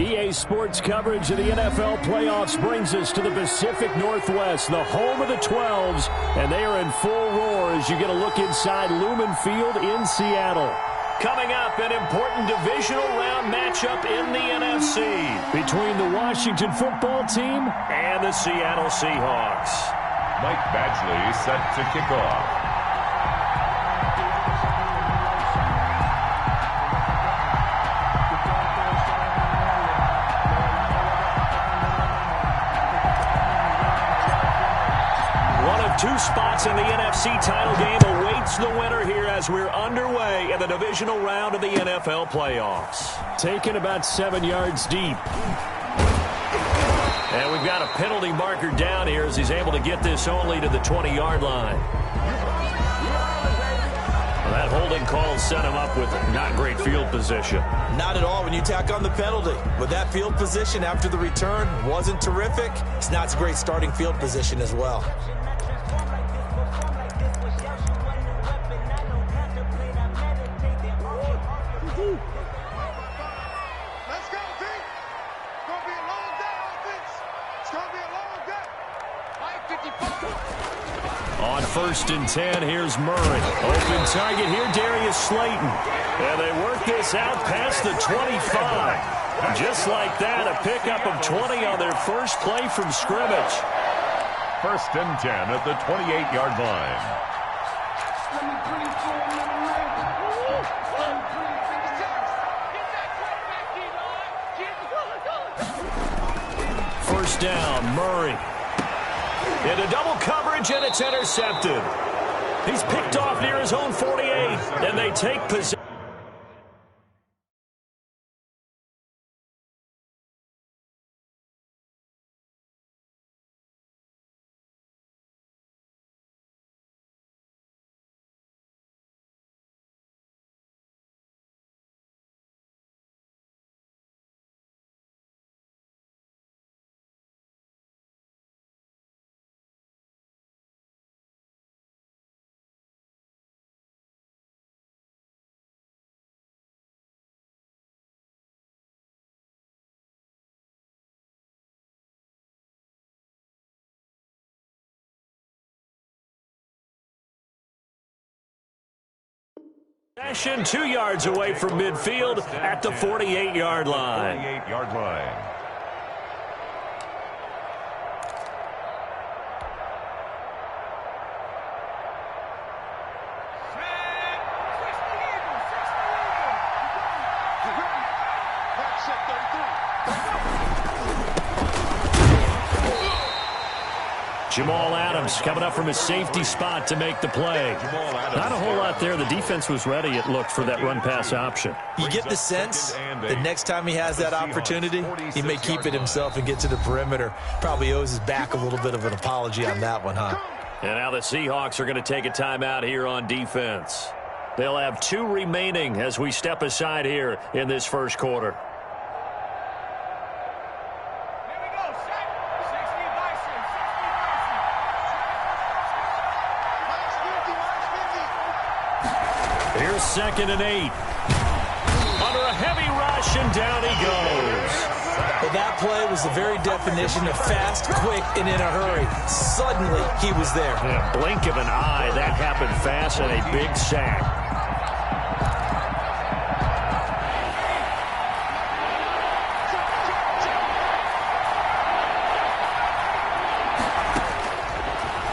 EA Sports coverage of the NFL playoffs brings us to the Pacific Northwest, the home of the 12s, and they are in full roar as you get a look inside Lumen Field in Seattle. Coming up, an important divisional round matchup in the NFC between the Washington football team and the Seattle Seahawks. Mike Badgley set to kick off. Two spots in the NFC title game awaits the winner here as we're underway in the divisional round of the NFL playoffs. Taken about 7 yards deep. And we've got a penalty marker down here as he's able to get this only to the 20-yard line. Well, that holding call set him up with not great field position. Not at all when you tack on the penalty. But that field position after the return wasn't terrific. It's not a great starting field position as well. On 1st and 10, here's Murray. Open target here, Darius Slayton. And they work this out past the 25. Just like that, a pickup of 20 on their first play from scrimmage. 1st and 10 at the 28-yard line. First down, Murray. Into double coverage, and it's intercepted. He's picked off near his own 48, and they take possession. Possession 2 yards away from midfield at the 48-yard line. 48-yard line. Jamal Adams coming up from his safety spot to make the play. Not a whole lot there. The defense was ready, it looked, for that run-pass option. You get the sense that next time he has that opportunity, he may keep it himself and get to the perimeter. Probably owes his back a little bit of an apology on that one, huh? And now the Seahawks are going to take a timeout here on defense. They'll have 2 remaining as we step aside here in this first quarter. Here's 2nd and 8. Under a heavy rush, and down he goes. Well, that play was the very definition of fast, quick, and in a hurry. Suddenly, he was there. In a blink of an eye, that happened fast, and a big sack.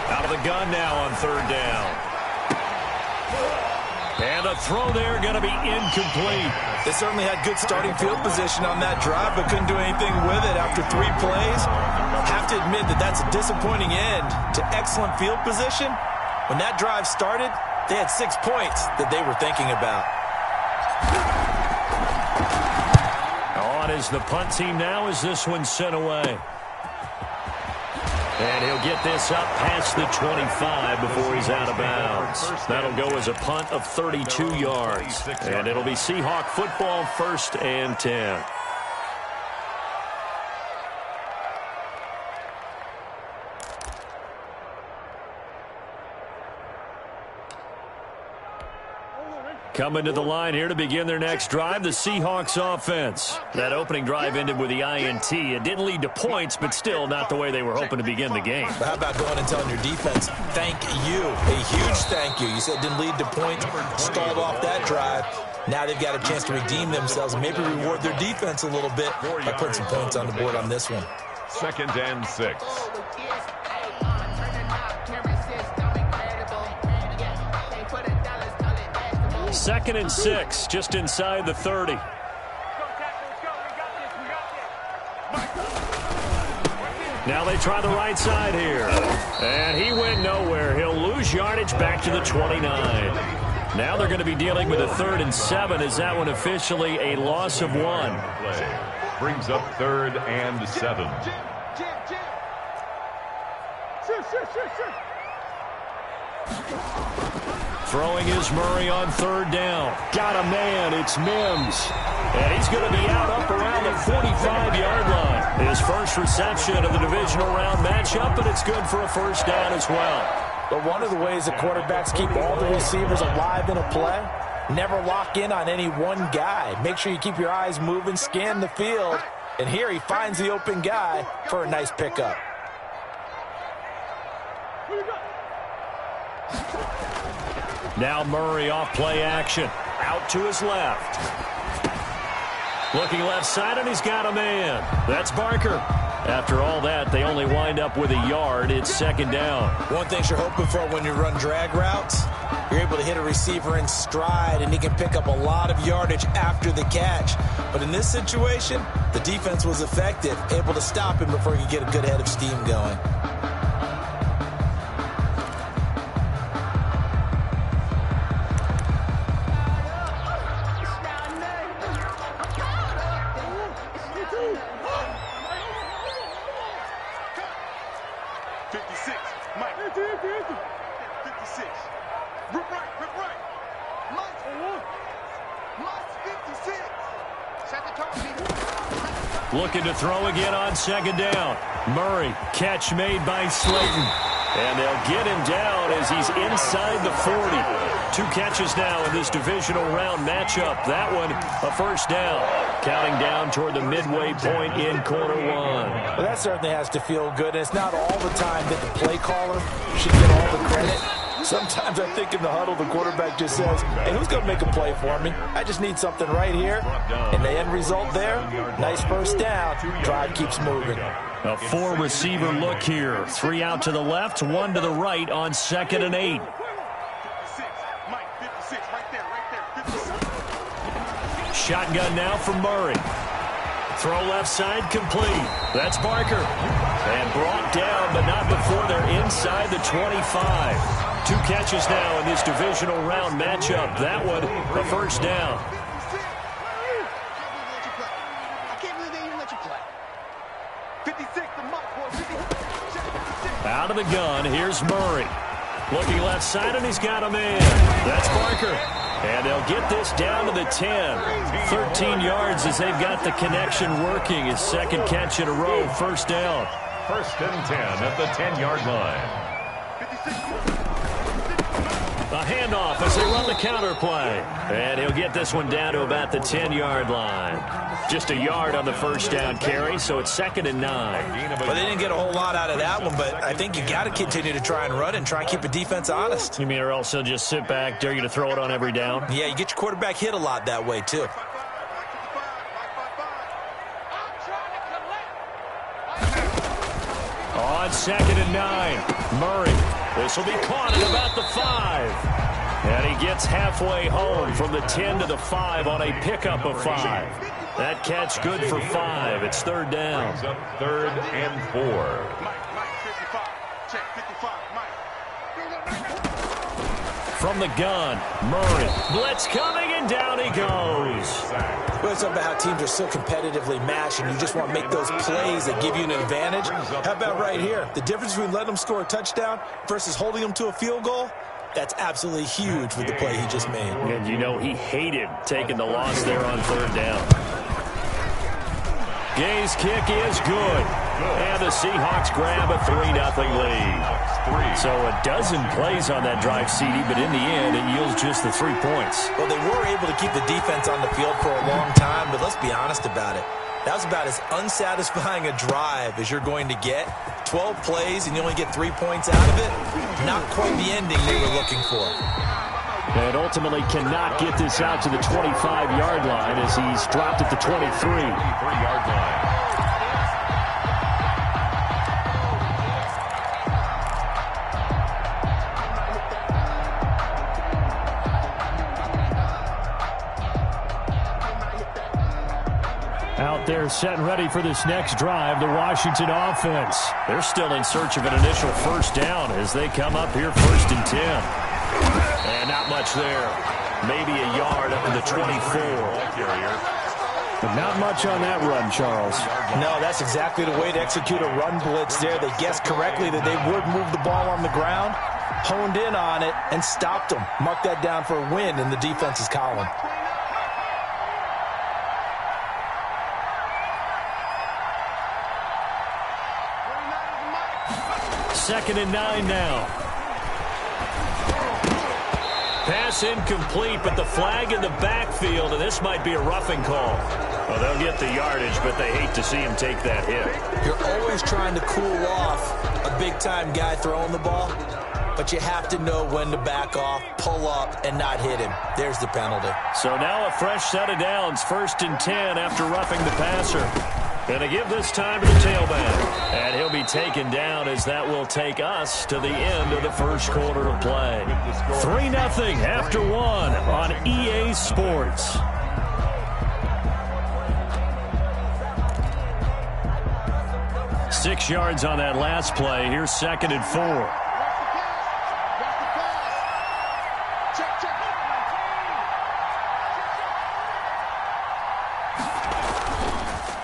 Out of the gun now on 3rd down. And the throw there going to be incomplete. They certainly had good starting field position on that drive, but couldn't do anything with it after 3 plays. Have to admit that that's a disappointing end to excellent field position. When that drive started, they had 6 points that they were thinking about. On is the punt team now as this one's sent away. And he'll get this up past the 25 before he's out of bounds. That'll go as a punt of 32 yards. And it'll be Seahawk football, 1st and 10. Coming to the line here to begin their next drive, the Seahawks offense. That opening drive ended with the INT. It didn't lead to points, but still not the way they were hoping to begin the game. But how about going and telling your defense, thank you, a huge thank you. You said it didn't lead to points, stalled off that drive. Now they've got a chance to redeem themselves and maybe reward their defense a little bit by putting some points on the board on this one. 2nd and 6. Second and 6, just inside the 30. Now they try the right side here. And he went nowhere. He'll lose yardage back to the 29. Now they're going to be dealing with a 3rd and 7. Is that one officially a loss of 1? Brings up 3rd and 7. Throwing is Murray on 3rd down. Got a man. It's Mims. And he's going to be out up around the 45-yard line. His first reception of the divisional round matchup, and it's good for a 1st down as well. But one of the ways that quarterbacks keep all the receivers alive in a play, never lock in on any one guy. Make sure you keep your eyes moving, scan the field. And here he finds the open guy for a nice pickup. Now Murray off play action. Out to his left. Looking left side, and he's got a man. That's Barker. After all that, they only wind up with a yard. It's 2nd down. One thing you're hoping for when you run drag routes, you're able to hit a receiver in stride, and he can pick up a lot of yardage after the catch. But in this situation, the defense was effective, able to stop him before he could get a good head of steam going. Looking to throw again on 2nd down. Murray, catch made by Slayton. And they'll get him down as he's inside the 40. 2 catches now in this divisional round matchup. That one, a 1st down. Counting down toward the midway point in quarter 1. Well, that certainly has to feel good. And it's not all the time that the play caller should get all the credit. Sometimes I think in the huddle, the quarterback just says, hey, who's going to make a play for me? I just need something right here. And the end result there, nice 1st down. Drive keeps moving. A 4-receiver look here. 3 out to the left, 1 to the right on 2nd and 8. Shotgun now from Murray. Throw left side complete. That's Barker. And brought down, but not before they're inside the 25. 2 catches now in this divisional round matchup. That one, a 1st down. Out of the gun, here's Murray. Looking left side, and he's got a man. That's Barker. And they'll get this down to the 10. 13 yards as they've got the connection working. His 2nd catch in a row, 1st down. 1st and 10 at the 10-yard line. A handoff as they run the counter play. And he'll get this one down to about the 10-yard line. Just a yard on the 1st down carry, so it's 2nd and 9. Well, they didn't get a whole lot out of that one, but I think you got to continue to try and run and try and keep the defense honest. You mean or else they'll just sit back, dare you to throw it on every down? Yeah, you get your quarterback hit a lot that way, too. On 2nd and 9, Murray. This will be caught at about the 5. And he gets halfway home from the 10 to the 5 on a pickup of 5. That catch good for 5. It's 3rd down. 3rd and 4. From the gun, Murray. Blitz coming, and down he goes. Well, it's about how teams are so competitively matched, and you just want to make those plays that give you an advantage. How about right here? The difference between letting them score a touchdown versus holding them to a field goal, that's absolutely huge with the play he just made. And you know he hated taking the loss there on 3rd down. Gay's kick is good. And the Seahawks grab a 3-0 lead. So a dozen plays on that drive, CD, but in the end, it yields just the 3 points. Well, they were able to keep the defense on the field for a long time, but let's be honest about it. That was about as unsatisfying a drive as you're going to get. 12 plays and you only get 3 points out of it. Not quite the ending they were looking for. And ultimately cannot get this out to the 25-yard line as he's dropped at the 23-yard line. Out there set and ready for this next drive, the Washington offense. They're still in search of an initial first down as they come up here 1st and 10. And not much there. Maybe a yard up to the 24. But not much on that run, Charles. No, that's exactly the way to execute a run blitz there. They guessed correctly that they would move the ball on the ground, honed in on it, and stopped them. Mark that down for a win in the defense's column. Second and 9 now. Pass incomplete, but the flag in the backfield, and this might be a roughing call. Well, they'll get the yardage, but they hate to see him take that hit. You're always trying to cool off a big-time guy throwing the ball, but you have to know when to back off, pull up, and not hit him. There's the penalty. So now a fresh set of downs, 1st and 10 after roughing the passer. Going to give this time to the tailback. And he'll be taken down as that will take us to the end of the first quarter of play. 3-0 after 1 on EA Sports. Six yards on that last play. Here's 2nd and 4.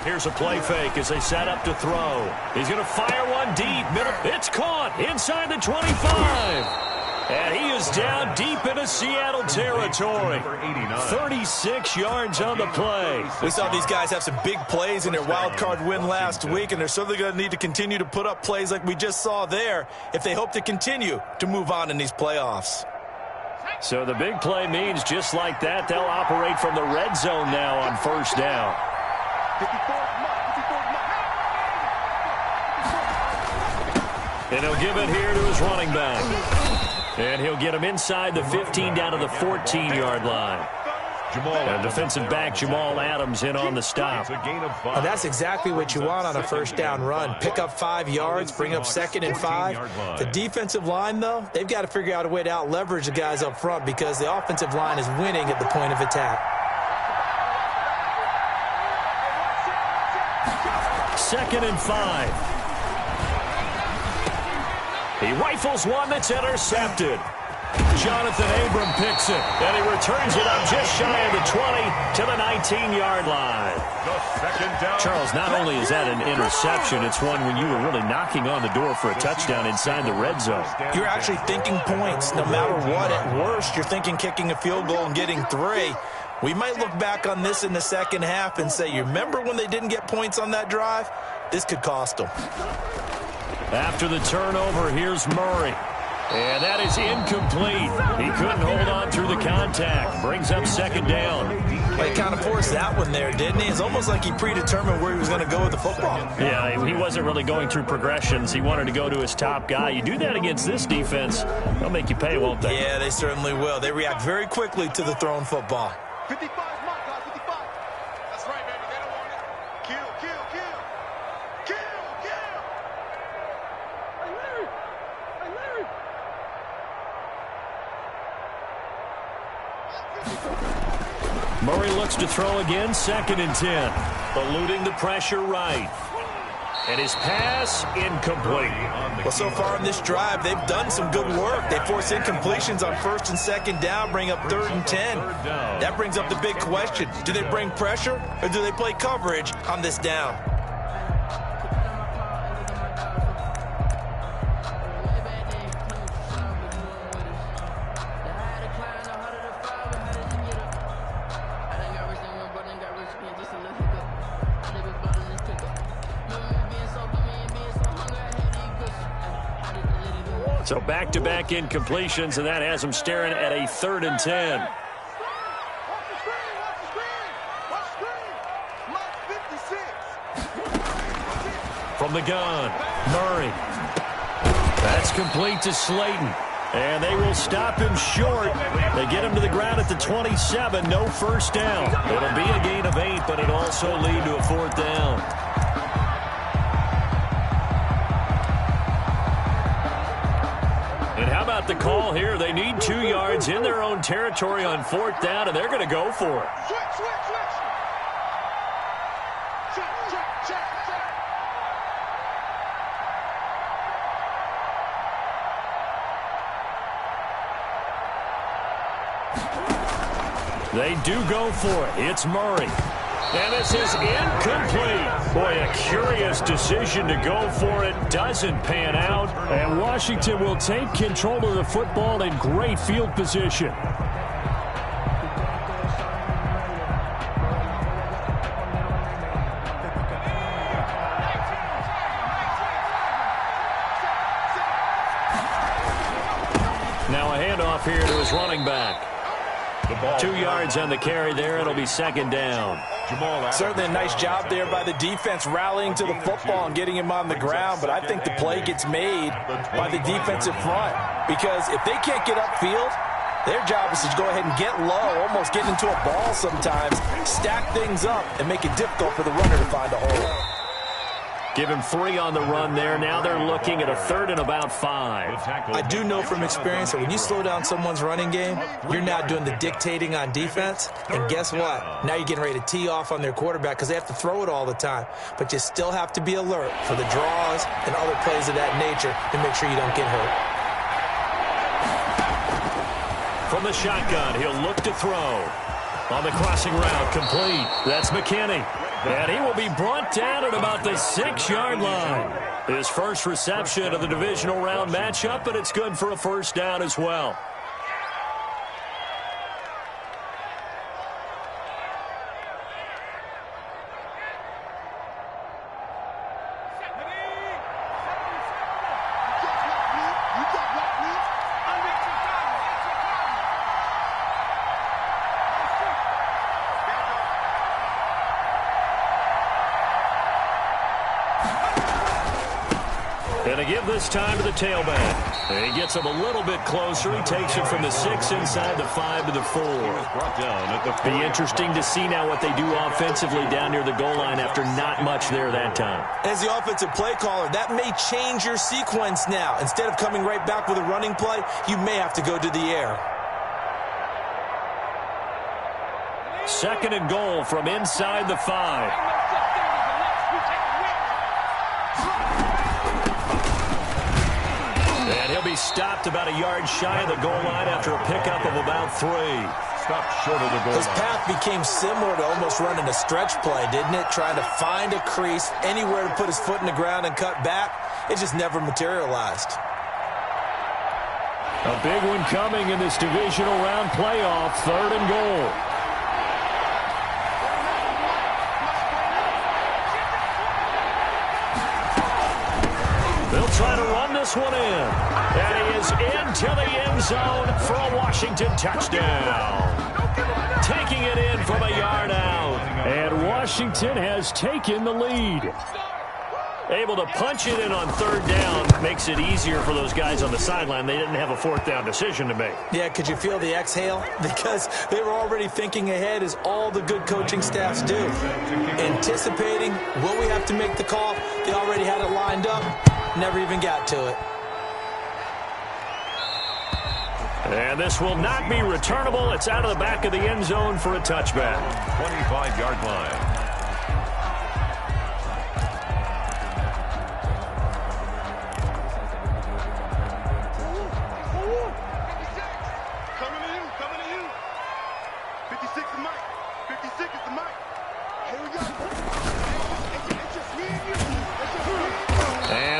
Here's a play fake as they set up to throw. He's going to fire one deep. It's caught inside the 25. And he is down deep into Seattle territory. 36 yards on the play. We saw these guys have some big plays in their wild card win last week, and they're certainly going to need to continue to put up plays like we just saw there if they hope to continue to move on in these playoffs. So the big play means just like that, they'll operate from the red zone now on 1st down. And he'll give it here to his running back. And he'll get him inside the 15 down to the 14-yard line. And defensive back Jamal Adams in on the stop. Well, that's exactly what you want on a 1st down run. Pick up 5 yards, bring up 2nd and 5. The defensive line, though, they've got to figure out a way to out-leverage the guys up front because the offensive line is winning at the point of attack. 2nd and 5. He rifles one that's intercepted. Jonathan Abram picks it, and he returns it up just shy of the 20 to the 19-yard line. Charles, not only is that an interception, it's one when you were really knocking on the door for a touchdown inside the red zone. You're actually thinking points. No matter what, at worst, you're thinking kicking a field goal and getting 3. We might look back on this in the second half and say, you remember when they didn't get points on that drive? This could cost them. After the turnover, here's Murray. And that is incomplete. He couldn't hold on through the contact. Brings up 2nd down. Well, he kind of forced that one there, didn't he? It's almost like he predetermined where he was going to go with the football. Yeah, he wasn't really going through progressions. He wanted to go to his top guy. You do that against this defense, they'll make you pay, won't they? Yeah, they certainly will. They react very quickly to the thrown football. 55, mark, guys, 55. That's right, baby. They don't want it. Kill, kill, kill. Kill, kill. Hey, Larry. Hey, Larry. Murray looks to throw again, 2nd and 10. Eluding the pressure right. And his pass incomplete. Well, so far in this drive, they've done some good work. They force incompletions on 1st and 2nd down, bring up 3rd and 10. That brings up the big question. Do they bring pressure or do they play coverage on this down? So back-to-back incompletions, and that has them staring at a 3rd and 10. From the gun, Murray. That's complete to Slayton. And they will stop him short. They get him to the ground at the 27. No first down. It'll be a gain of 8, but it'll also lead to a 4th down. And how about the call here? They need 2 yards in their own territory on 4th down, and they're going to go for it. They do go for it. It's Murray. And this is incomplete. Boy, a curious decision to go for it. Doesn't pan out. And Washington will take control of the football in great field position. Now a handoff here to his running back. 2 yards on the carry there. It'll be 2nd down. Certainly a nice job there by the defense rallying to the football and getting him on the ground, but I think the play gets made by the defensive front because if they can't get upfield, their job is to go ahead and get low, almost get into a ball sometimes, stack things up, and make it difficult for the runner to find a hole. Give him 3 on the run there. Now they're looking at a 3rd and about 5. I do know from experience that when you slow down someone's running game, you're now doing the dictating on defense. And guess what? Now you're getting ready to tee off on their quarterback because they have to throw it all the time. But you still have to be alert for the draws and other plays of that nature to make sure you don't get hurt. From the shotgun, he'll look to throw. On the crossing route, complete. That's McKinney. And he will be brought down at about the 6-yard line. His first reception of the divisional round matchup, but it's good for a 1st down as well. And a give this time to the tailback. And he gets him a little bit closer. He takes it from the 6 inside the 5 to the 4. Be interesting to see now what they do offensively down near the goal line after not much there that time. As the offensive play caller, that may change your sequence now. Instead of coming right back with a running play, you may have to go to the air. 2nd and goal from inside the 5. And he'll be stopped about a yard shy of the goal line after a pickup of about 3. Stopped short of the goal line. His path became similar to almost running a stretch play, didn't it? Trying to find a crease, anywhere to put his foot in the ground and cut back. It just never materialized. A big one coming in this divisional round playoff. 3rd and goal. They'll try to run this one in. And he is into the end zone for a Washington touchdown. Taking it in from a yard out. And Washington has taken the lead. Able to punch it in on 3rd down makes it easier for those guys on the sideline. They didn't have a 4th down decision to make. Yeah, could you feel the exhale? Because they were already thinking ahead, as all the good coaching staffs do. Anticipating, will we have to make the call? They already had it lined up. Never even got to it. And this will not be returnable. It's out of the back of the end zone for a touchback. 25-yard line.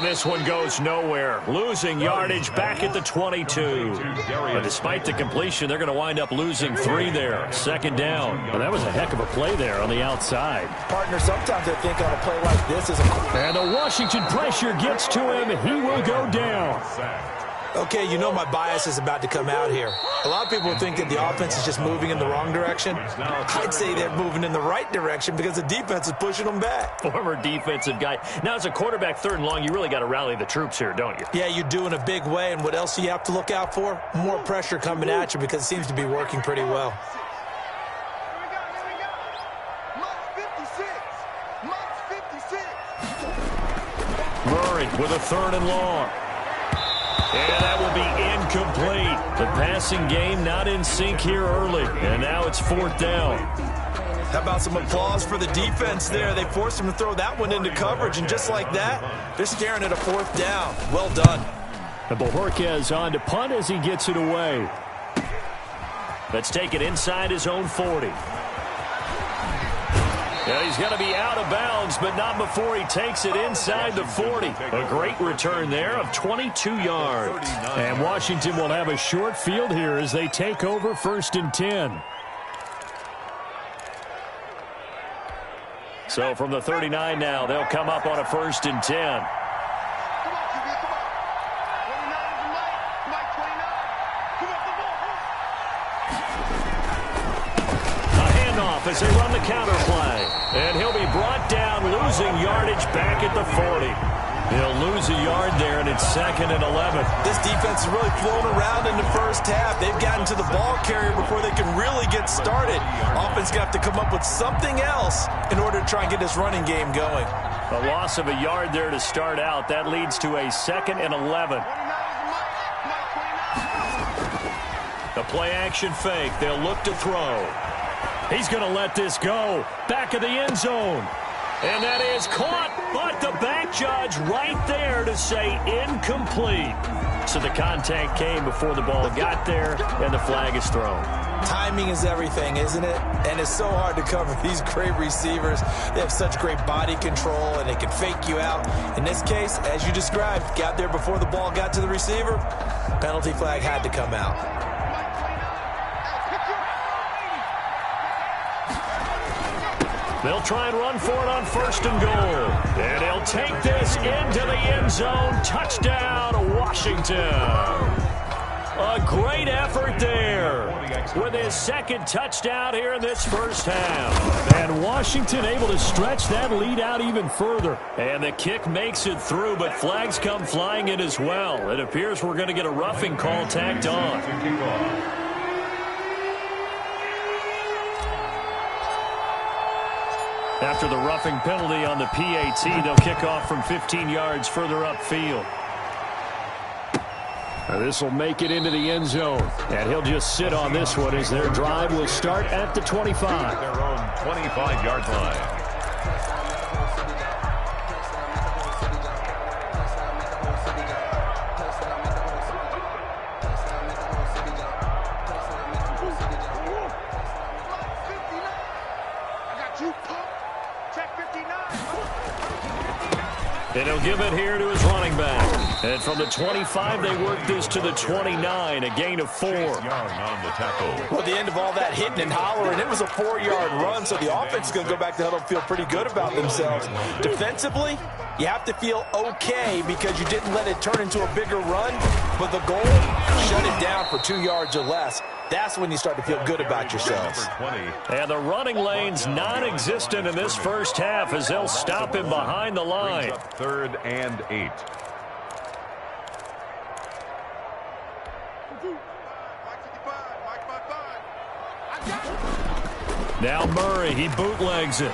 This one goes nowhere. Losing yardage back at the 22. But despite the completion, they're going to wind up losing 3 there. 2nd down. Well, that was a heck of a play there on the outside. Partner, sometimes I think on a play like this is a... And the Washington pressure gets to him. He will go down. Okay, you know my bias is about to come out here. A lot of people think that the offense is just moving in the wrong direction. I'd say they're moving in the right direction because the defense is pushing them back. Former defensive guy. Now, as a quarterback, 3rd and long, you really got to rally the troops here, don't you? Yeah, you do in a big way. And what else do you have to look out for? More pressure coming at you because it seems to be working pretty well. Murray with a 3rd and long. And that will be incomplete. The passing game not in sync here early. And now it's 4th down. How about some applause for the defense there? They forced him to throw that one into coverage, and just like that, they're staring at a 4th down. Well done. And Bojorquez on to punt as he gets it away. Let's take it inside his own 40. Yeah, he's going to be out of bounds, but not before he takes it inside the 40. A great return there of 22 yards. And Washington will have a short field here as they take over 1st and 10. So from the 39 now, they'll come up on a 1st and 10. As they run the counter play. And he'll be brought down, losing yardage back at the 40. He'll lose a yard there, and it's 2nd and 11. This defense is really flown around in the first half. They've gotten to the ball carrier before they can really get started. Offense got to come up with something else in order to try and get this running game going. A loss of a yard there to start out. That leads to a 2nd and 11. The play action fake. They'll look to throw. He's going to let this go. Back of the end zone. And that is caught, but the back judge right there to say incomplete. So the contact came before the ball got there, and the flag is thrown. Timing is everything, isn't it? And it's so hard to cover these great receivers. They have such great body control, and they can fake you out. In this case, as you described, got there before the ball got to the receiver. Penalty flag had to come out. They'll try and run for it on 1st and goal. And he'll take this into the end zone. Touchdown, Washington. A great effort there with his 2nd touchdown here in this first half. And Washington able to stretch that lead out even further. And the kick makes it through, but flags come flying in as well. It appears we're going to get a roughing call tacked on. After the roughing penalty on the PAT, they'll kick off from 15 yards further upfield. This will make it into the end zone. And he'll just sit on this one as their drive will start at the 25. Their own 25-yard line. And he'll give it here to his running back. And from the 25, they work this to the 29, a gain of 4. Young on the tackle. Well, at the end of all that hitting and hollering, it was a 4-yard run, so the offense is going to go back to huddle and feel pretty good about themselves. Defensively, you have to feel okay because you didn't let it turn into a bigger run, but the goal, shut it down for 2 yards or less. That's when you start to feel good about yourselves. And the running lane's non-existent in this first half as they'll stop him behind the line. 3rd and 8. Now Murray, he bootlegs it.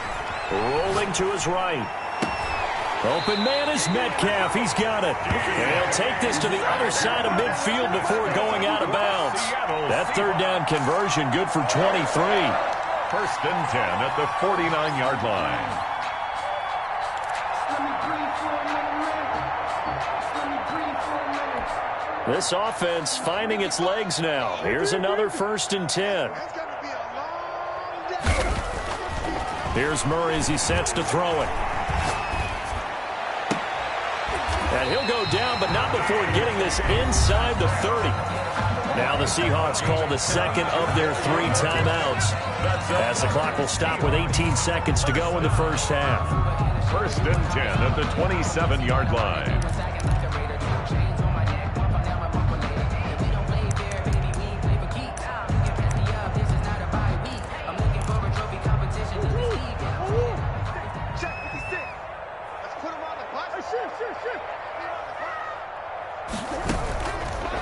Rolling to his right. Open man is Metcalf. He's got it. And he'll take this to the other side of midfield before going out of bounds. That 3rd down conversion good for 23. 1st and 10 at the 49-yard line. This offense finding its legs now. Here's another 1st and 10. Here's Murray as he sets to throw it. And he'll go down, but not before getting this inside the 30. Now the Seahawks call the 2nd of their 3 timeouts, as the clock will stop with 18 seconds to go in the first half. 1st and 10 at the 27-yard line.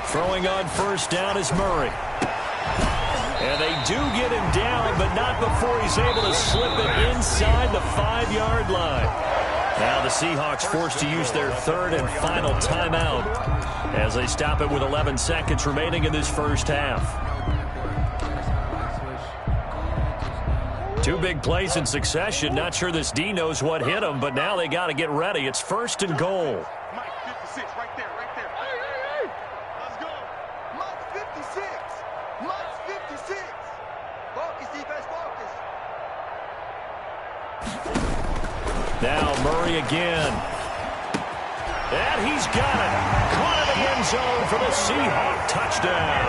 Throwing on first down is Murray. And they do get him down, but not before he's able to slip it inside the 5-yard line. Now the Seahawks forced to use their third and final timeout as they stop it with 11 seconds remaining in this first half. Two big plays in succession. Not sure this D knows what hit him, but now they got to get ready. It's first and goal. Mike, 56, right there, right there. Hey. Let's go. Mike, 56. Mike, 56. Focus, defense, focus. Now Murray again. And he's got it. Caught in the end zone for the Seahawk touchdown.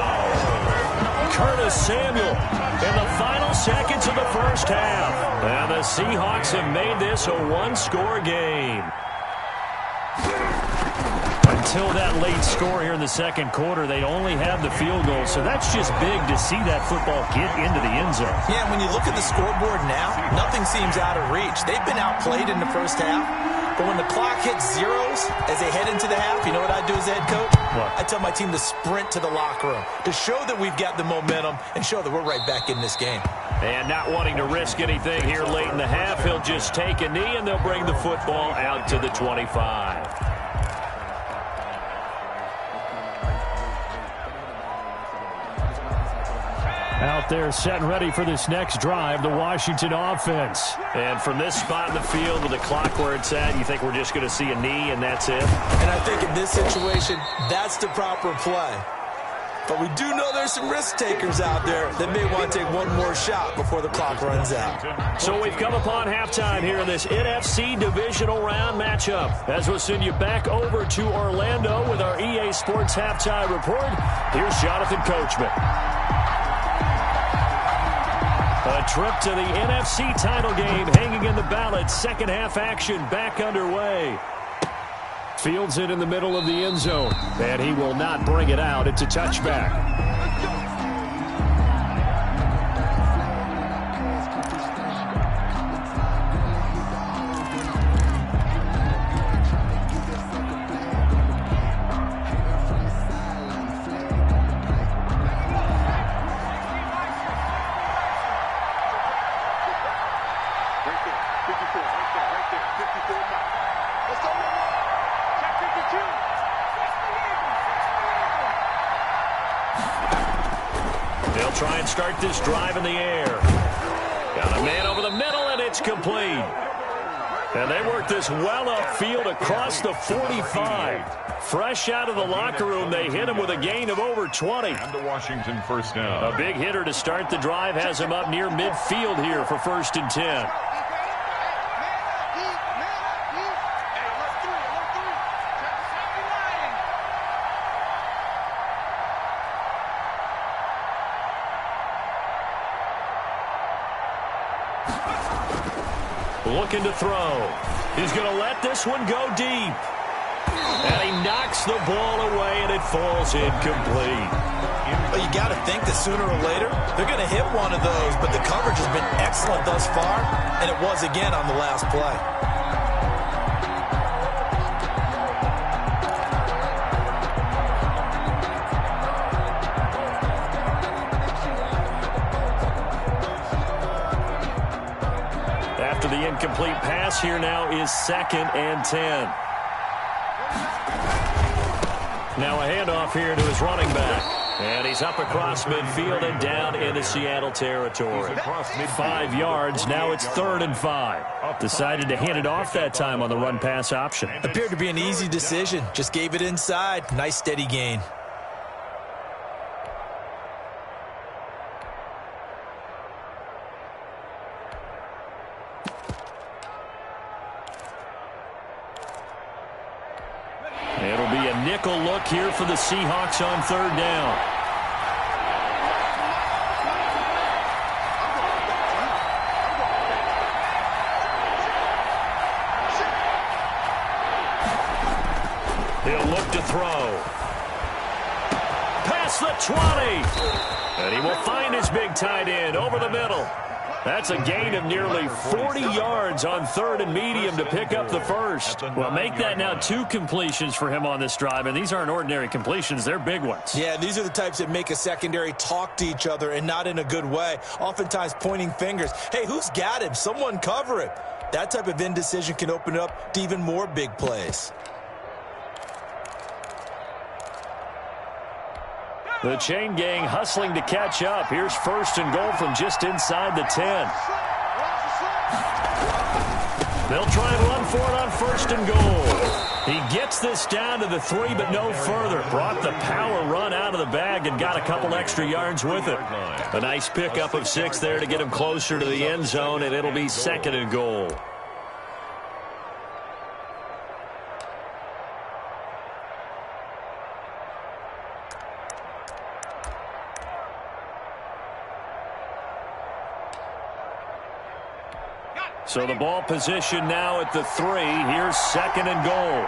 Curtis Samuel in the final seconds of the first half. And the Seahawks have made this a one-score game. Until that late score here in the second quarter, they only have the field goal. So that's just big to see that football get into the end zone. Yeah, when you look at the scoreboard now, nothing seems out of reach. They've been outplayed in the first half. But when the clock hits zeros as they head into the half, you know what I do as a head coach? What? I tell my team to sprint to the locker room to show that we've got the momentum and show that we're right back in this game. And not wanting to risk anything here late in the half, he'll just take a knee and they'll bring the football out to the 25. Out there set and ready for this next drive, the Washington offense. And from this spot in the field with the clock where it's at, you think we're just going to see a knee and that's it? And I think in this situation, that's the proper play. But we do know there's some risk takers out there that may want to take one more shot before the clock runs out. So we've come upon halftime here in this NFC divisional round matchup. As we'll send you back over to Orlando with our EA Sports halftime report, here's Jonathan Coachman. A trip to the NFC title game hanging in the balance. Second half action back underway. Fields it in the middle of the end zone. And he will not bring it out. It's a touchback. They'll try and start this drive in the air. Got a man over the middle, and it's complete. And they work this well upfield across the 45. Fresh out of the locker room, they hit him with a gain of over 20. And the Washington first down. A big hitter to start the drive has him up near midfield here for 1st and 10. Looking to throw. He's going to let this one go deep. And he knocks the ball away, and it falls incomplete. But you got to think that sooner or later, they're going to hit one of those. But the coverage has been excellent thus far, and it was again on the last play. After the incomplete pass, here now is 2nd and 10. Now a handoff here to his running back. And he's up across midfield and down into Seattle territory. 5 yards. Now it's 3rd and 5. Decided to hand it off that time on the run-pass option. Appeared to be an easy decision. Just gave it inside. Nice steady gain. It'll be a nickel look here for the Seahawks on 3rd down. He'll look to throw. Past the 20. And he will find his big tight end over the middle. That's a gain of nearly 40 yards on 3rd and medium to pick up the first. Well, make that now 2 completions for him on this drive, and these aren't ordinary completions. They're big ones. Yeah, these are the types that make a secondary talk to each other and not in a good way, oftentimes pointing fingers. Hey, who's got him? Someone cover him. That type of indecision can open it up to even more big plays. The chain gang hustling to catch up. Here's 1st and goal from just inside the 10. They'll try and run for it on 1st and goal. He gets this down to the 3, but no further. Brought the power run out of the bag and got a couple extra yards with it. A nice pickup of 6 there to get him closer to the end zone, and it'll be 2nd and goal. So the ball position now at the 3. Here's 2nd and goal.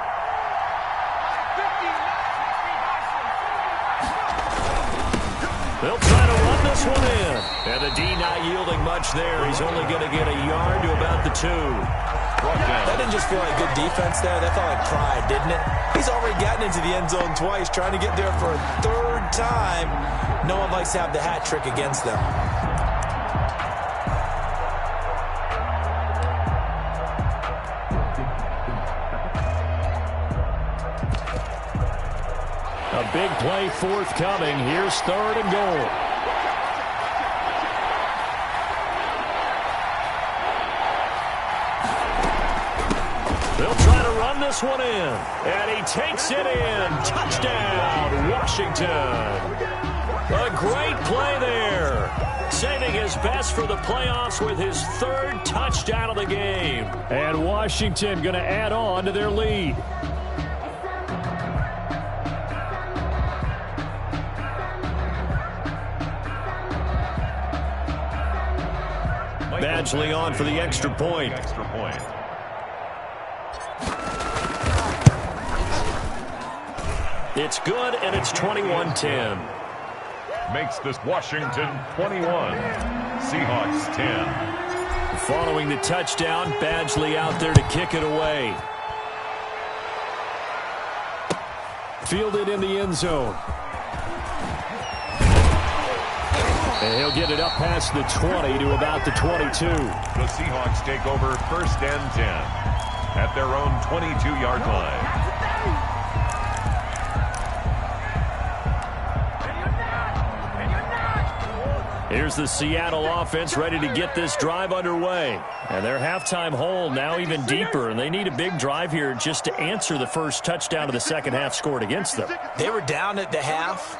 They'll try to run this one in. And the D not yielding much there. He's only going to get a yard to about the 2. That didn't just feel like good defense there. That felt like pride, didn't it? He's already gotten into the end zone twice, trying to get there for a 3rd time. No one likes to have the hat trick against them. A big play forthcoming. Here's 3rd and goal. They'll try to run this one in. And he takes it in. Touchdown, Washington. A great play there. Saving his best for the playoffs with his 3rd touchdown of the game. And Washington going to add on to their lead. Badgley on for the extra point. It's good, and it's 21-10. Makes this Washington 21. Seahawks 10. Following the touchdown, Badgley out there to kick it away. Fielded in the end zone. And he'll get it up past the 20 to about the 22. The Seahawks take over 1st and 10 at their own 22-yard line. Here's the Seattle offense ready to get this drive underway. And their halftime hole now even deeper, and they need a big drive here just to answer the first touchdown of the second half scored against them. They were down at the half.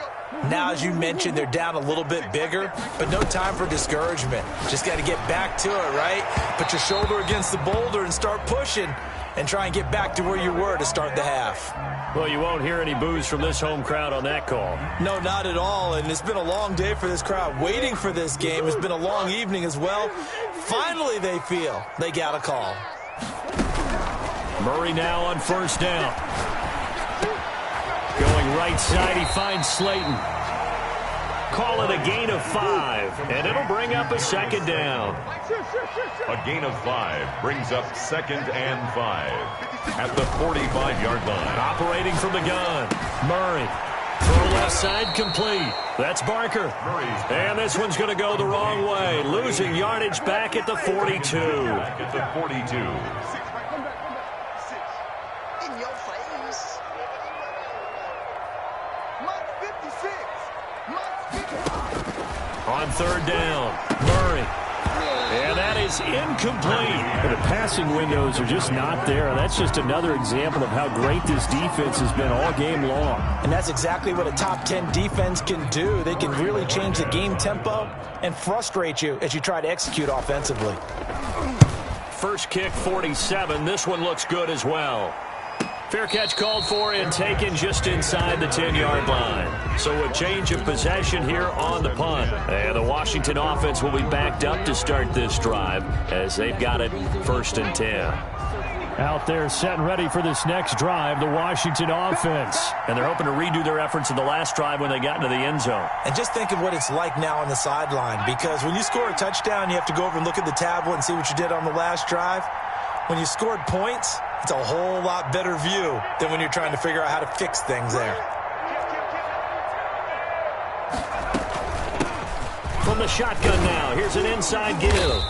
Now, as you mentioned, they're down a little bit bigger, but no time for discouragement. Just got to get back to it, right? Put your shoulder against the boulder and start pushing and try and get back to where you were to start the half. Well, you won't hear any boos from this home crowd on that call. No, not at all, and it's been a long day for this crowd waiting for this game. It's been a long evening as well. Finally, they feel they got a call. Murray now on 1st down. Going right side, he finds Slayton. Call it a gain of 5, and it'll bring up a 2nd down. A gain of 5 brings up 2nd and 5 at the 45-yard line. Operating from the gun, Murray. Throw left side complete. That's Barker. And this one's going to go the wrong way. Losing yardage back at the 42. Back at the 42. On 3rd down, Murray. And that is incomplete. The passing windows are just not there. And that's just another example of how great this defense has been all game long. And that's exactly what a top 10 defense can do. They can really change the game tempo and frustrate you as you try to execute offensively. First kick, 47. This one looks good as well. Fair catch called for and taken just inside the 10-yard line. So a change of possession here on the punt. And the Washington offense will be backed up to start this drive as they've got it 1st and 10. Out there set and ready for this next drive, the Washington offense. And they're hoping to redo their efforts in the last drive when they got into the end zone. And just think of what it's like now on the sideline, because when you score a touchdown, you have to go over and look at the tablet and see what you did on the last drive. When you scored points, it's a whole lot better view than when you're trying to figure out how to fix things there. From the shotgun now, here's an inside give.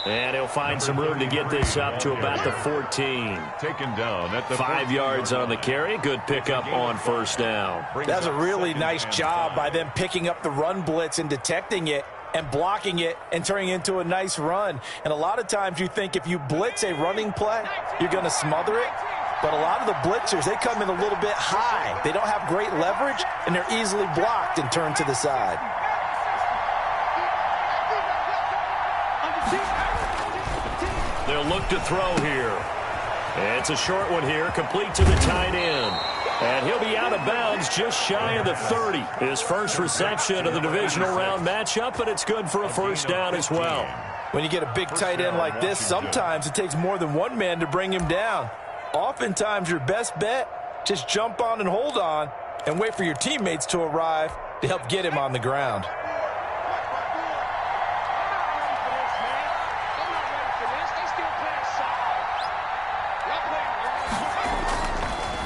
And he'll find some room to get this up to about the 14. Taken down at the 5 yards on the carry. Good pickup on first down. That's a really nice job by them picking up the run blitz and detecting it and blocking it and turning it into a nice run. And a lot of times you think if you blitz a running play, you're going to smother it. But a lot of the blitzers, they come in a little bit high. They don't have great leverage, and they're easily blocked and turned to the side. They'll look to throw here. It's a short one here, complete to the tight end. And he'll be out of bounds just shy of the 30. His first reception of the divisional round matchup, but it's good for a first down as well. When you get a big tight end like this, sometimes it takes more than one man to bring him down. Oftentimes, your best bet, just jump on and hold on and wait for your teammates to arrive to help get him on the ground.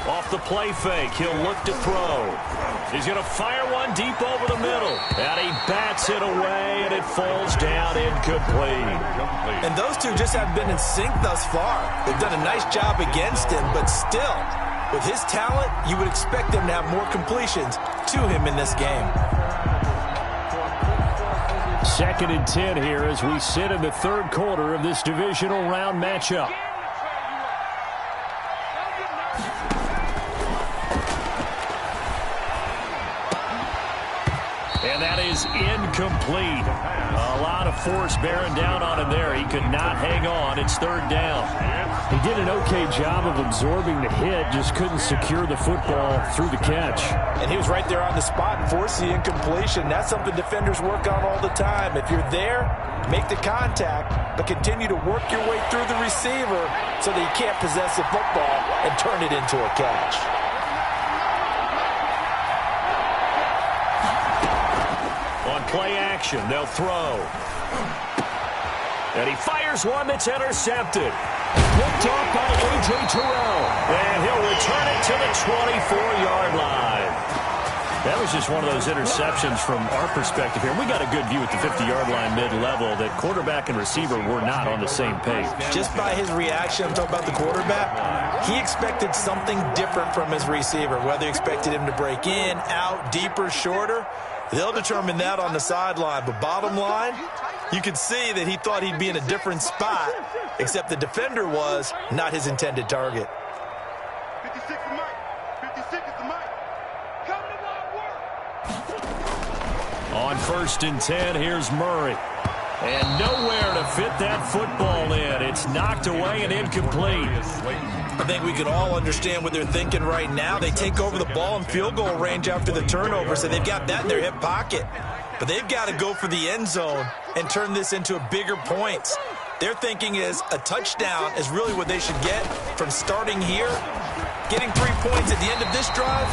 Off the play fake, he'll look to throw. He's going to fire one deep over the middle. And he bats it away, and it falls down incomplete. And those two just haven't been in sync thus far. They've done a nice job against him, but still, with his talent, you would expect them to have more completions to him in this game. 2nd and 10 here as we sit in the third quarter of this divisional round matchup. And that is incomplete. A lot of force bearing down on him there. He could not hang on. It's 3rd down. He did an okay job of absorbing the hit, just couldn't secure the football through the catch. And he was right there on the spot and forced the incompletion. That's something defenders work on all the time. If you're there, make the contact, but continue to work your way through the receiver so that he can't possess the football and turn it into a catch. On play action, they'll throw. And he fires one that's intercepted. Picked off by A.J. Terrell. And he'll return it to the 24-yard line. That was just one of those interceptions from our perspective here. We got a good view at the 50-yard line mid-level that quarterback and receiver were not on the same page. Just by his reaction, I'm talking about the quarterback, he expected something different from his receiver, whether he expected him to break in, out, deeper, shorter. They'll determine that on the sideline. But bottom line, you could see that he thought he'd be in a different spot, except the defender was not his intended target. 56 is Mike. 56 is the Mike. Coming to wild work. On 1st and 10, here's Murray. And nowhere to fit that football in. It's knocked away and incomplete. I think we can all understand what they're thinking right now. They take over the ball in field goal range after the turnover, so they've got that in their hip pocket. But they've got to go for the end zone and turn this into a bigger points. Their thinking is a touchdown is really what they should get from starting here. Getting 3 points at the end of this drive,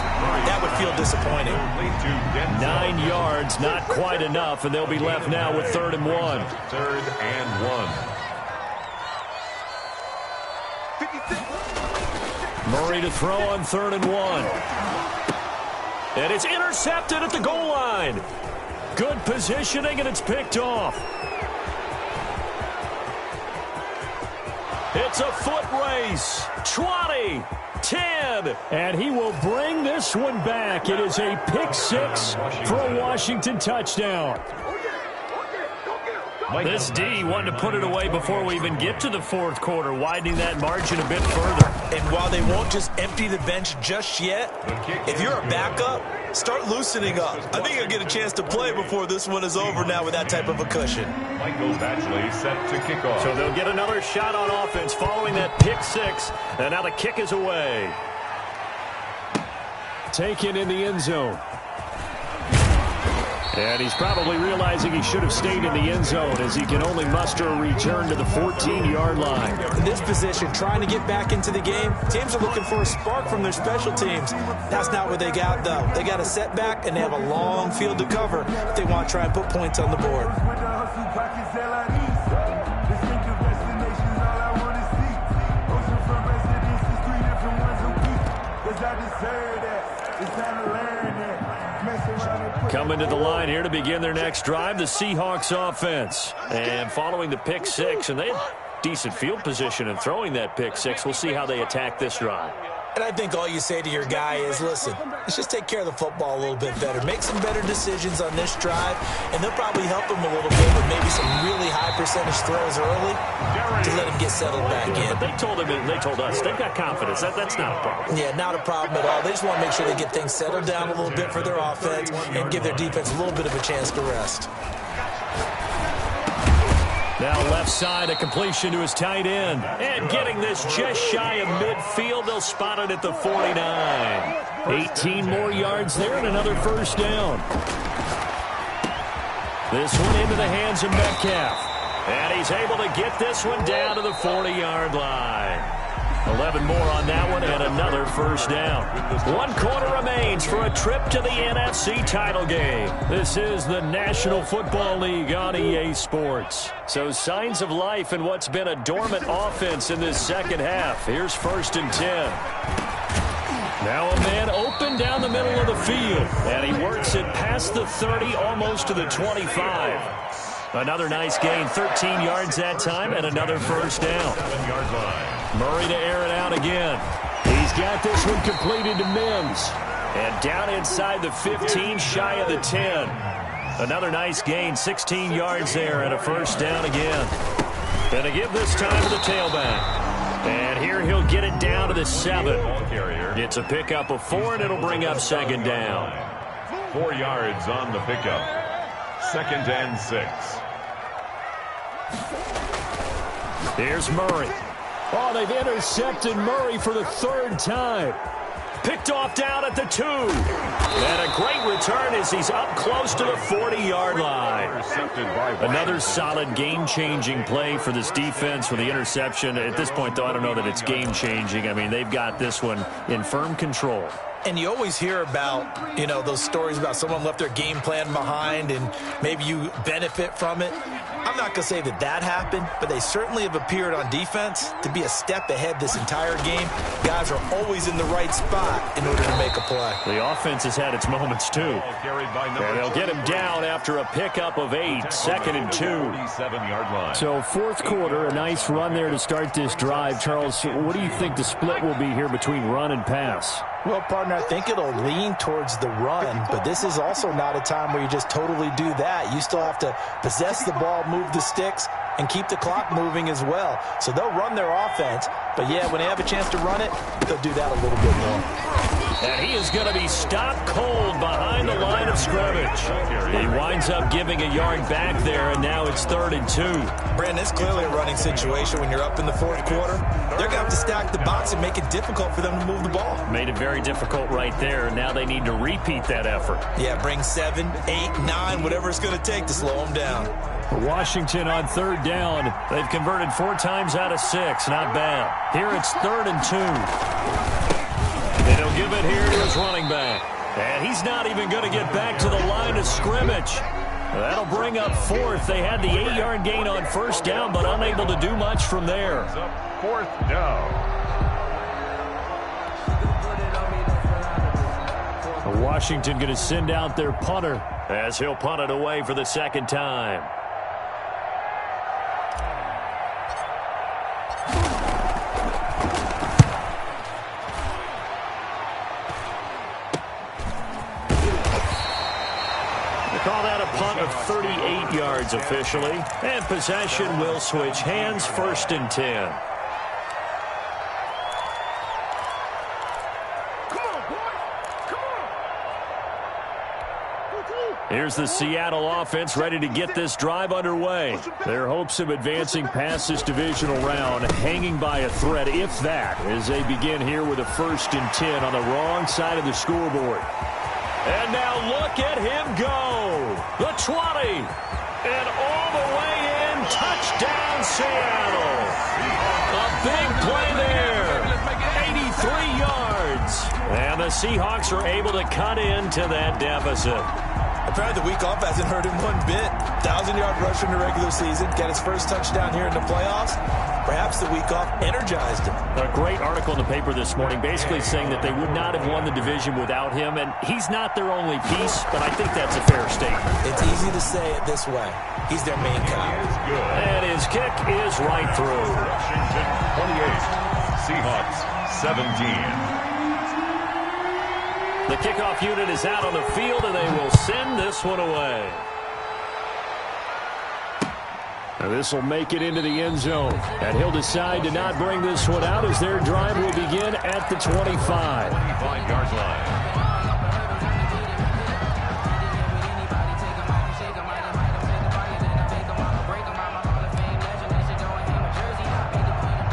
that would feel disappointing. 9 yards, not quite enough, and they'll be left now with 3rd and 1. 3rd and 1. Murray to throw on 3rd and 1. And it's intercepted at the goal line. Good positioning, and it's picked off. It's a foot race. 20, 10, and he will bring this one back. It is a pick 6 for a Washington touchdown. This D wanted to put it away before we even get to the 4th quarter, widening that margin a bit further. And while they won't just empty the bench just yet, if you're a backup, start loosening up. I think you'll get a chance to play before this one is over now with that type of a cushion. Michael Batchley set to kick off. So they'll get another shot on offense following that pick 6, and now the kick is away. Taken in the end zone. And he's probably realizing he should have stayed in the end zone as he can only muster a return to the 14-yard line. In this position, trying to get back into the game, teams are looking for a spark from their special teams. That's not what they got, though. They got a setback, and they have a long field to cover if they want to try and put points on the board. Coming to the line here to begin their next drive, the Seahawks offense. And following the pick six, and they had decent field position in throwing that pick six. We'll see how they attack this drive. And I think all you say to your guy is, listen, let's just take care of the football a little bit better. Make some better decisions on this drive, and they'll probably help him a little bit with maybe some really high percentage throws early to let him get settled back in. But they told him, and they told us, they've got confidence. That's not a problem. Yeah, not a problem at all. They just want to make sure they get things settled down a little bit for their offense and give their defense a little bit of a chance to rest. Now left side, a completion to his tight end. And getting this just shy of midfield, they'll spot it at the 49. 18 more yards there and another first down. This one into the hands of Metcalf. And he's able to get this one down to the 40-yard line. 11 more on that one and another first down. 1 quarter remains for a trip to the NFC title game. This is the National Football League on EA Sports. So signs of life in what's been a dormant offense in this second half. Here's 1st and 10. Now a man open down the middle of the field. And he works it past the 30, almost to the 25. Another nice gain, 13 yards that time, and another first down. 7-yard line. Murray to air it out again. He's got this one completed to Mims. And down inside the 15, shy of the 10. Another nice gain, 16 yards there, and a first down again. Going to give this time to the tailback. And here he'll get it down to the 7. It's a pickup of 4, and it'll bring up 2nd down. 4 yards on the pickup. 2nd and 6. Here's Murray. Oh, they've intercepted Murray for the 3rd time. Picked off down at the 2. And a great return as he's up close to the 40-yard line. Another solid game-changing play for this defense with the interception. At this point, though, I don't know that it's game-changing. I mean, they've got this one in firm control. And you always hear about, you know, those stories about someone left their game plan behind and maybe you benefit from it. I'm not going to say that that happened, but they certainly have appeared on defense to be a step ahead this entire game. Guys are always in the right spot in order to make a play. The offense has had its moments, too. And they'll get him down after a pickup of 8, 2nd and 2. 47-yard line. So 4th quarter, a nice run there to start this drive. Charles, what do you think the split will be here between run and pass? Well, partner, I think it'll lean towards the run, but this is also not a time where you just totally do that. You still have to possess the ball, move the sticks, and keep the clock moving as well. So they'll run their offense, but yeah, when they have a chance to run it, they'll do that a little bit more. And he is going to be stopped cold behind the line of scrimmage. He winds up giving a yard back there, and now it's 3rd and 2. Brandon, it's clearly a running situation when you're up in the 4th quarter. They're going to have to stack the box and make it difficult for them to move the ball. Made it very difficult right there. Now they need to repeat that effort. Yeah, bring 7, 8, 9, whatever it's going to take to slow them down. Washington on 3rd down. They've converted 4 times out of 6. Not bad. Here it's 3rd and 2. And he'll give it here to his running back. And he's not even going to get back to the line of scrimmage. That'll bring up 4th. They had the 8-yard gain on 1st down, but unable to do much from there. 4th down. Washington going to send out their punter as he'll punt it away for the 2nd time. Call that a punt of 38 yards officially. And possession will switch hands, 1st and 10. Here's the Seattle offense ready to get this drive underway. Their hopes of advancing past this divisional round hanging by a thread, if that, as they begin here with a 1st and 10 on the wrong side of the scoreboard. And now look at him go. 20. And all the way in. Touchdown, Seattle. A big play there. 83 yards. And the Seahawks are able to cut into that deficit. Apparently the week off hasn't hurt him one bit. 1,000-yard rusher in the regular season. Got his first touchdown here in the playoffs. Perhaps the week off energized him. A great article in the paper this morning basically saying that they would not have won the division without him. And he's not their only piece, but I think that's a fair statement. It's easy to say it this way. He's their main guy. And his kick is right through. Washington 28, Seahawks 17. The kickoff unit is out on the field, and they will send this one away. Now this will make it into the end zone. And he'll decide to not bring this one out as their drive will begin at the 25. 25-yard line.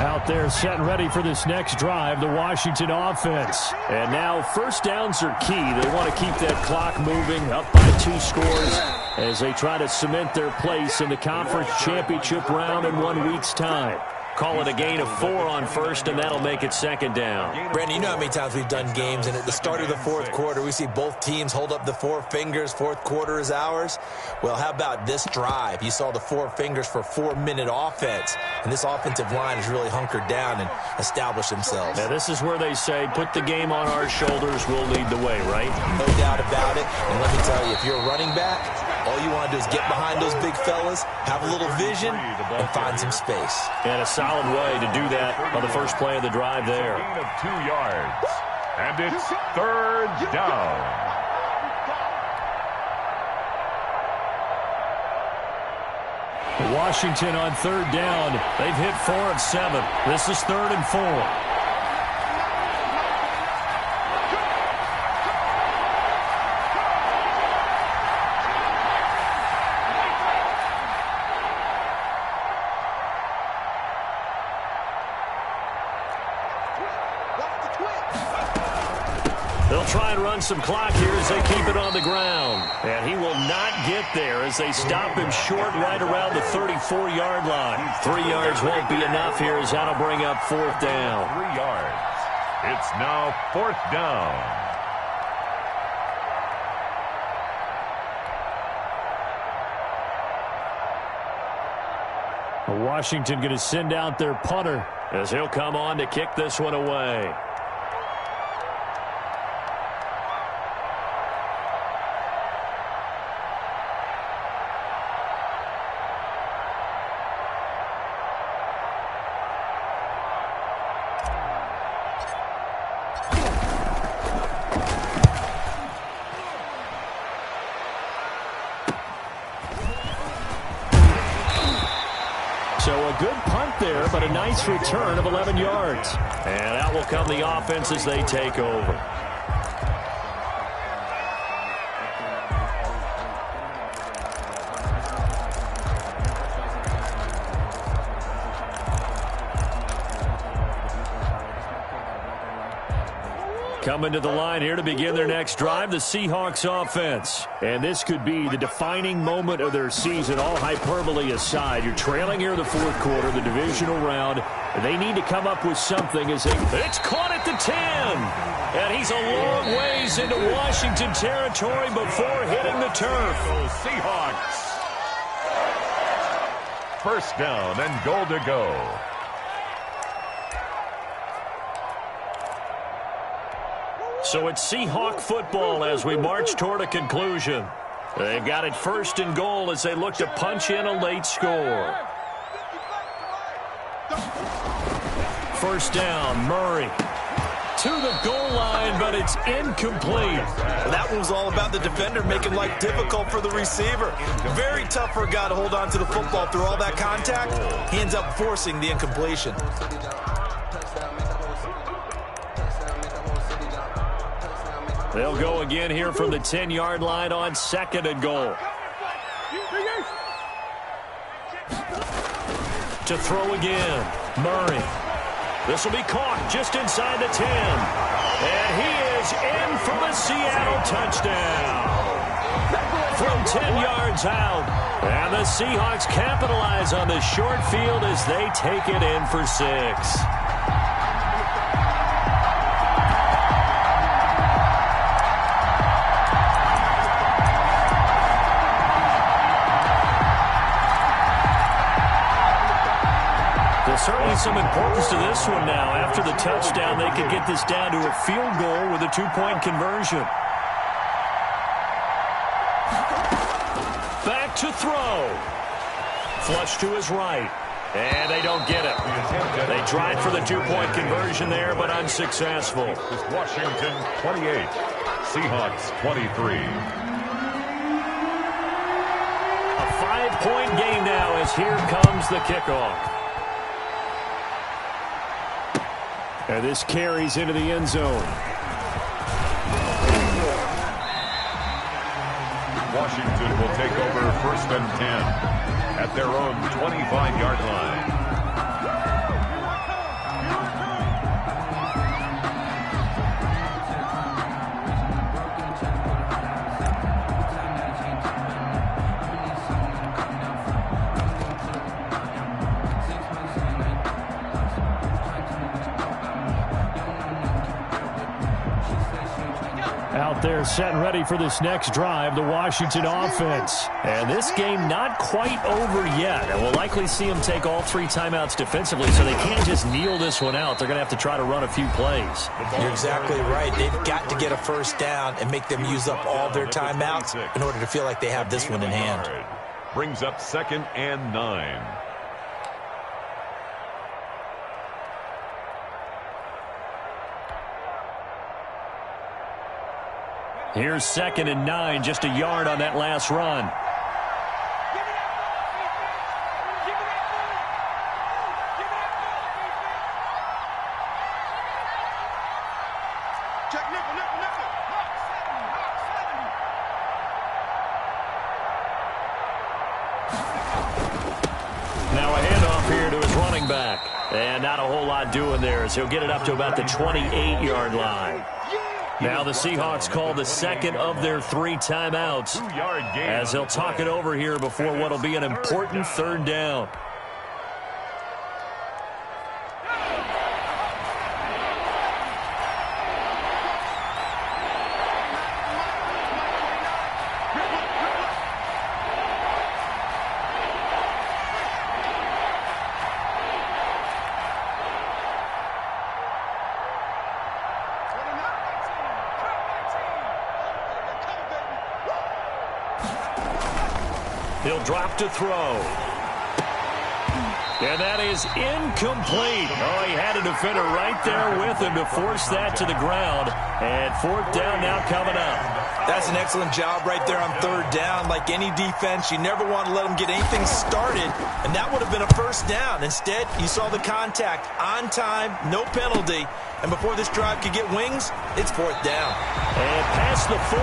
Out there set and ready for this next drive, the Washington offense. And now first downs are key. They want to keep that clock moving up by 2 scores as they try to cement their place in the conference championship round in 1 week's time. Call it a gain of 4 on first, and that'll make it second down. Brandon, you know how many times we've done games, and at the start of the fourth quarter, we see both teams hold up the 4 fingers, fourth quarter is ours. Well, how about this drive? You saw the 4 fingers for 4-minute offense, and this offensive line has really hunkered down and established themselves. Now, this is where they say, put the game on our shoulders, we'll lead the way, right? No doubt about it, and let me tell you, if you're a running back, all you want to do is get behind those big fellas, have a little vision, and find some space. And a solid way to do that on the first play of the drive there. Gain of 2 yards. And it's third down. Washington on third down. They've hit 4 of 7. This is 3rd and 4. They'll try and run some clock here as they keep it on the ground. And he will not get there as they stop him short right around the 34-yard line. 3 yards won't be enough here as that'll bring up 4th down. 3 yards. It's now 4th down. Washington going to send out their punter as he'll come on to kick this one away. So a good punt there, but a nice return of 11 yards. And out will come the offense as they take over. Coming to the line here to begin their next drive, the Seahawks offense. And this could be the defining moment of their season, all hyperbole aside. You're trailing here in the fourth quarter, the divisional round. And they need to come up with something as they... It's caught at the 10! And he's a long ways into Washington territory before hitting the turf. Seahawks. First down and goal to go. So it's Seahawk football as we march toward a conclusion. They've got it 1st and goal as they look to punch in a late score. First down, Murray. To the goal line, but it's incomplete. That one was all about the defender making life difficult for the receiver. Very tough for a guy to hold on to the football through all that contact. He ends up forcing the incompletion. They'll go again here from the 10-yard line on 2nd and goal. To throw again, Murray. This will be caught just inside the 10. And he is in for the Seattle touchdown. from 10 yards out. And the Seahawks capitalize on this short field as they take it in for 6. There's certainly some importance to this one now. After the touchdown, they could get this down to a field goal with a 2-point conversion. Back to throw. Flush to his right. And they don't get it. They tried for the 2-point conversion there, but unsuccessful. Washington 28, Seahawks 23. A 5-point game now as here comes the kickoff. And this carries into the end zone. Washington will take over 1st and 10 at their own 25-yard line. Out there set and ready for this next drive, the Washington offense. And this game not quite over yet. And we'll likely see them take all 3 timeouts defensively, so they can't just kneel this one out. They're going to have to try to run a few plays. You're exactly right. They've got to get a first down and make them use up all their timeouts in order to feel like they have this one in hand. Brings up 2nd and 9. Here's 2nd and 9, just a yard on that last run. Check nickel. Now a handoff here to his running back. And not a whole lot doing there as he'll get it up to about the 28-yard line. Now the Seahawks call the 2nd of their 3 timeouts as they'll talk it over here before what will be an important 3rd down. He'll drop to throw. And that is incomplete. Oh, he had a defender right there with him to force that to the ground. And 4th down now coming up. That's an excellent job right there on 3rd down. Like any defense, you never want to let them get anything started, and that would have been a first down. Instead, you saw the contact on time, no penalty, and before this drive could get wings, it's 4th down. And past the 40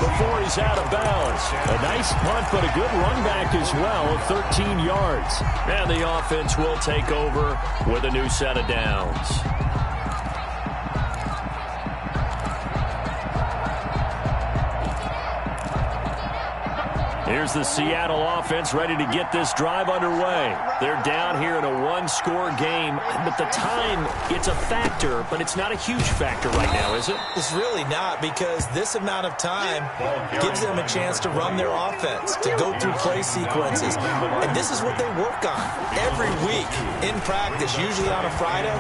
before he's out of bounds. A nice punt, but a good run back as well of 13 yards. And the offense will take over with a new set of downs. Here's the Seattle offense ready to get this drive underway. They're down here in a 1-score game, but the time, it's a factor, but it's not a huge factor right now, is it? It's really not, because this amount of time gives them a chance to run their offense, to go through play sequences. And this is what they work on every week in practice, usually on a Friday.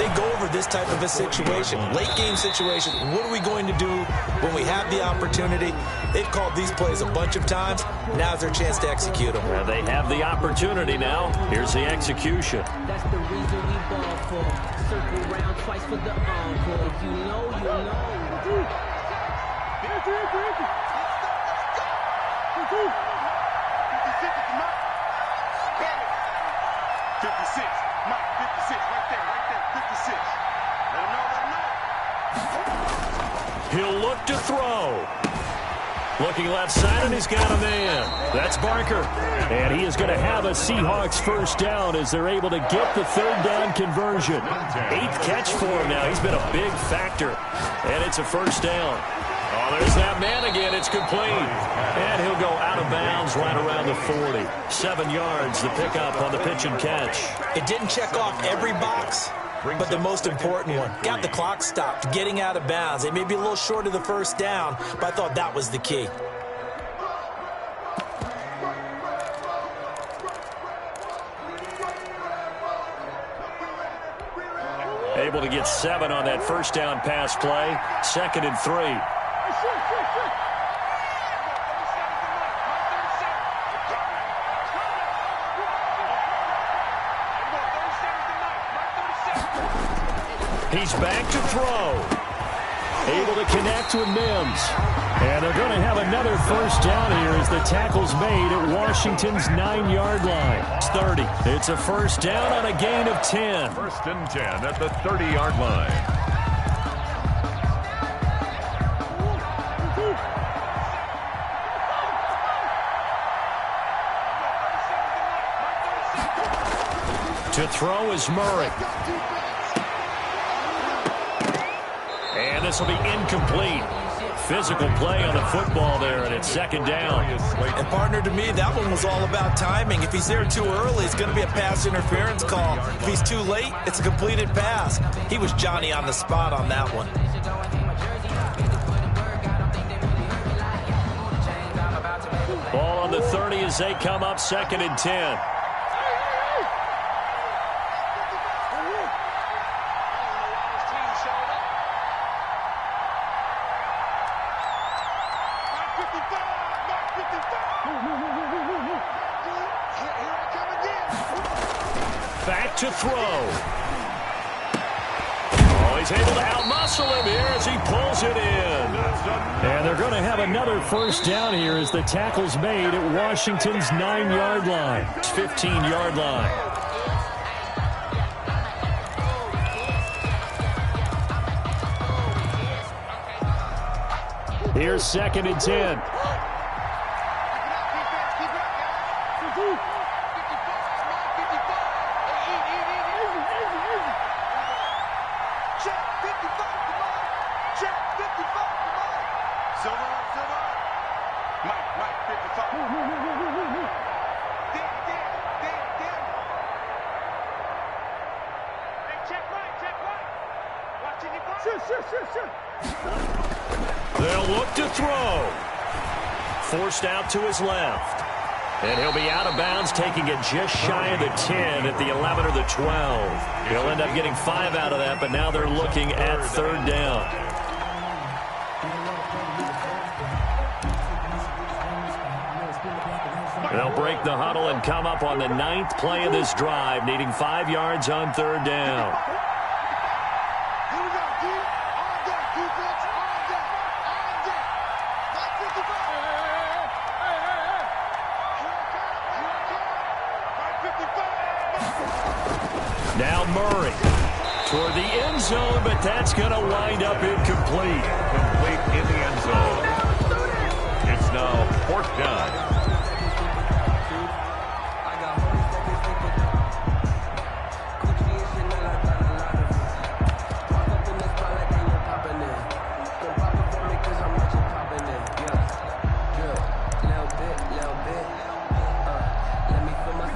They go over this type of a situation, late game situation. What are we going to do when we have the opportunity? They've called these plays a bunch of times. Now's their chance to execute them. Well, they have the opportunity now. Here's the execution. That's the reason we ball for. Circle round twice for the encore. If you know, you know. 56, Mike, 56, right there, 56. Let him know. He'll look to throw. Looking left side, and he's got a man. That's Barker. And he is going to have a Seahawks first down as they're able to get the 3rd down conversion. 8th catch for him now. He's been a big factor. And it's a first down. Oh, there's that man again. It's complete. And he'll go out of bounds right around the 40. 7 yards, the pickup on the pitch and catch. It didn't check off every box, but the most important one. Got the clock stopped, getting out of bounds. They may be a little short of the first down, but I thought that was the key. Able to get 7 on that first down pass play. 2nd and 3. He's back to throw. Able to connect with Mims. And they're going to have another first down here as the tackle's made at Washington's 9-yard line. It's 30. It's a first down on a gain of 10. 1st and 10 at the 30-yard line. To throw is Murray. And this will be incomplete. Physical play on the football there, and it's 2nd down. And partner, to me, that one was all about timing. If he's there too early, it's going to be a pass interference call. If he's too late, it's a completed pass. He was Johnny on the spot on that one. Ball on the 30 as they come up 2nd and 10. Back to throw. Oh, he's able to outmuscle him here as he pulls it in. And they're going to have another first down here as the tackle's made at Washington's 9-yard line. 15-yard line. Here's 2nd and 10. They'll look to throw. Forced out to his left. And he'll be out of bounds, taking it just shy of the 10 at the 11 or the 12. He'll end up getting 5 out of that, but now they're looking at 3rd down. They'll break the huddle and come up on the 9th play of this drive, needing 5 yards on 3rd down. Now Murray toward the end zone, but that's going to wind up incomplete. Complete in the end zone. It's now 4th down.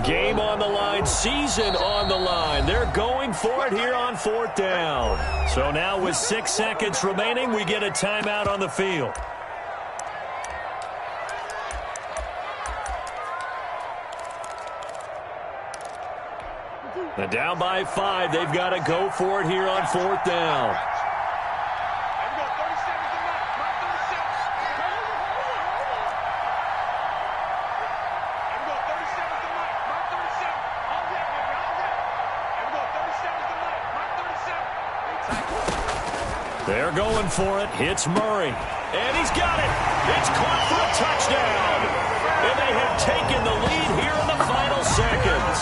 Game on the line, season on the line. They're going for it here on 4th down. So now with 6 seconds remaining, we get a timeout on the field. They're down by 5. They've got to go for it here on 4th down. They're going for it. Hits Murray. And he's got it. It's caught for a touchdown. And they have taken the lead here in the final seconds.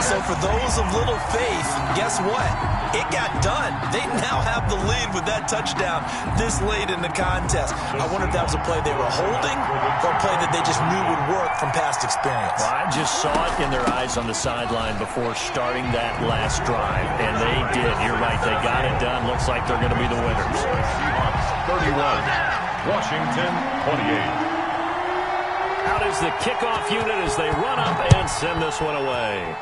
So for those of little faith, guess what? It got done. They now have the lead with that touchdown this late in the contest. I wonder if that was a play they were holding or a play that they just knew would work from past experience. Well, I just saw it in their eyes on the sideline before starting that last drive, and they did. You're right. They got it done. Looks like they're going to be the winners. Seahawks 31, Washington 28. Out is the kickoff unit as they run up and send this one away.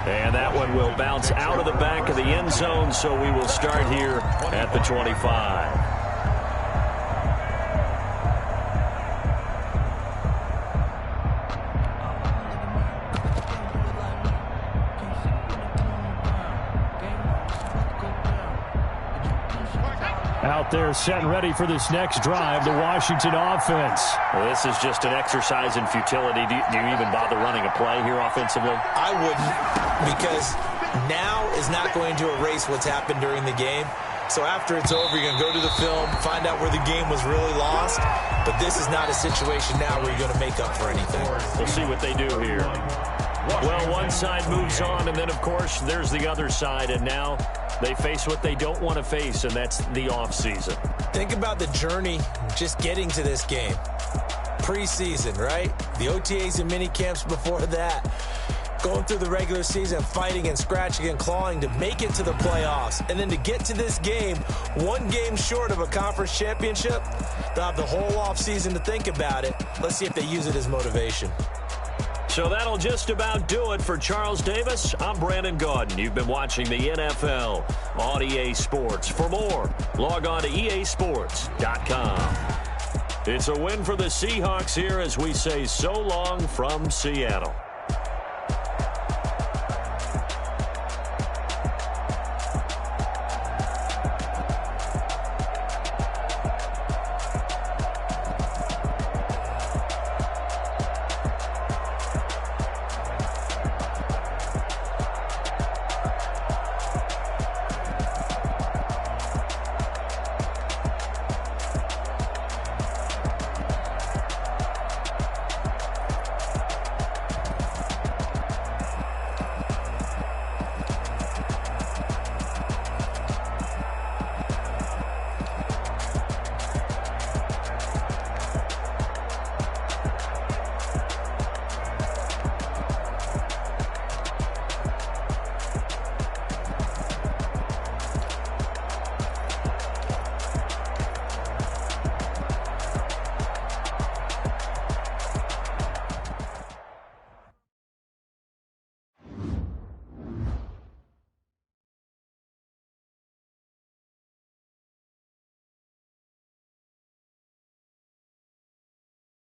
And that one will bounce out of the back of the end zone, so we will start here at the 25. Out there set and ready for this next drive, the Washington offense. Well, this is just an exercise in futility. Do you even bother running a play here offensively? I wouldn't, because now is not going to erase what's happened during the game. So after it's over, you're going to go to the film, find out where the game was really lost. But this is not a situation now where you're going to make up for anything. We'll see what they do here. Well, one side moves on, and then, of course, there's the other side. And now they face what they don't want to face, and that's the offseason. Think about the journey just getting to this game. Preseason, right? The OTAs and mini camps before that. Going through the regular season, fighting and scratching and clawing to make it to the playoffs. And then to get to this game, one game short of a conference championship, they'll have the whole offseason to think about it. Let's see if they use it as motivation. So that'll just about do it for Charles Davis. I'm Brandon Gaudin. You've been watching the NFL on EA Sports. For more, log on to easports.com. It's a win for the Seahawks here as we say so long from Seattle.